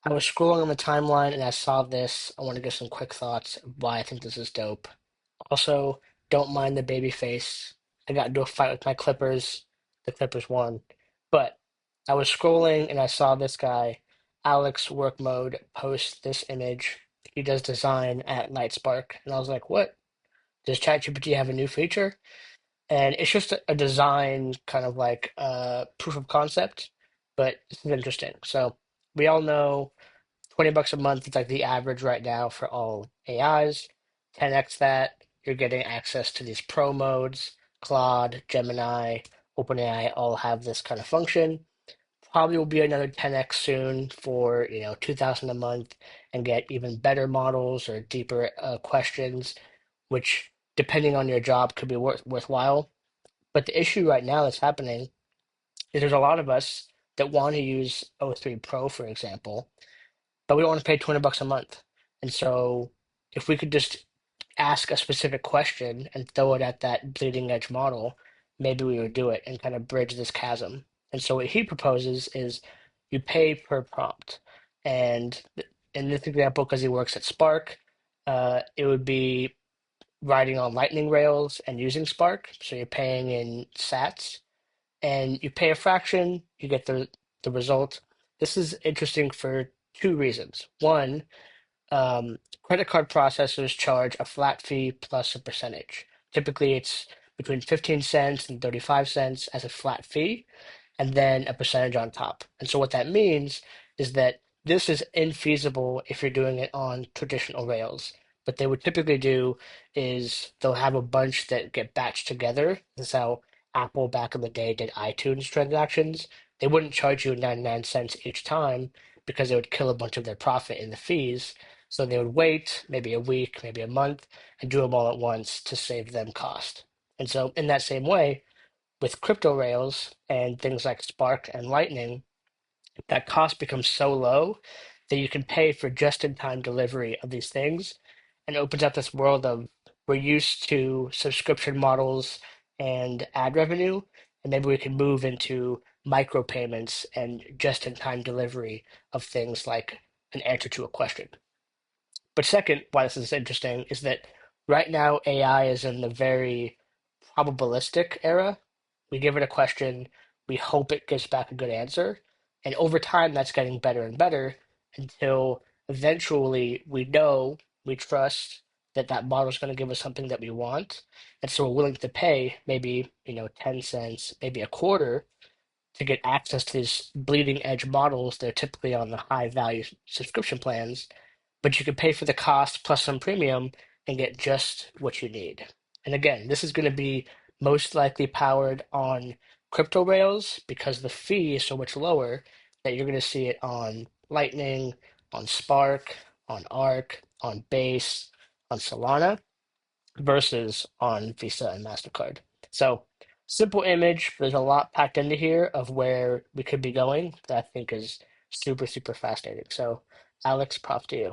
I was scrolling on the timeline and I saw this. I want to give some quick thoughts of why I think this is dope. Also, don't mind the baby face. I got into a fight with my Clippers. The Clippers won. But I was scrolling and I saw this guy, Alex Work Mode, post this image. He does design at Lightspark. And I was like, what? Does ChatGPT have a new feature? And it's just a design kind of like proof of concept, but this is interesting. So we all know $20 a month is like the average right now for all AIs. 10x that, you're getting access to these pro modes. Claude, Gemini, OpenAI all have this kind of function. Probably will be another 10x soon for 2000 a month and get even better models or deeper questions, which depending on your job could be worthwhile. But the issue right now that's happening is there's a lot of us that want to use O3 Pro, for example, but we don't want to pay $20 a month. And so if we could just ask a specific question and throw it at that bleeding edge model, maybe we would do it and kind of bridge this chasm. And so what he proposes is you pay per prompt. And in this example, because he works at Spark, it would be riding on Lightning rails and using Spark. So you're paying in sats and you pay a fraction, you get the result. This is interesting for two reasons. One, credit card processors charge a flat fee plus a percentage. Typically, it's between 15 cents and 35 cents as a flat fee, and then a percentage on top. And so what that means is that this is infeasible if you're doing it on traditional Rails. What they would typically do is they'll have a bunch that get batched together. This is how Apple back in the day did iTunes transactions. They wouldn't charge you 99 cents each time because it would kill a bunch of their profit in the fees. So they would wait maybe a week, maybe a month, and do them all at once to save them cost. And so in that same way, with crypto rails and things like Spark and Lightning, that cost becomes so low that you can pay for just-in-time delivery of these things and opens up this world of we're used to subscription models and ad revenue, and maybe we can move into micropayments and just-in-time delivery of things like an answer to a question. But second, why this is interesting is that right now AI is in the very probabilistic era. We give it a question, we hope it gives back a good answer, and over time that's getting better and better until eventually we know, we trust that that model is going to give us something that we want, and so we're willing to pay maybe 10 cents, maybe a quarter to get access to these bleeding edge models. They're typically on the high value subscription plans, but you can pay for the cost plus some premium and get just what you need. And again, this is going to be most likely powered on crypto rails because the fee is so much lower that you're going to see it on Lightning, on Spark, on Arc, on Base, on Solana versus on Visa and MasterCard. So simple image, there's a lot packed into here of where we could be going that I think is super, super fascinating. So Alex, props to you.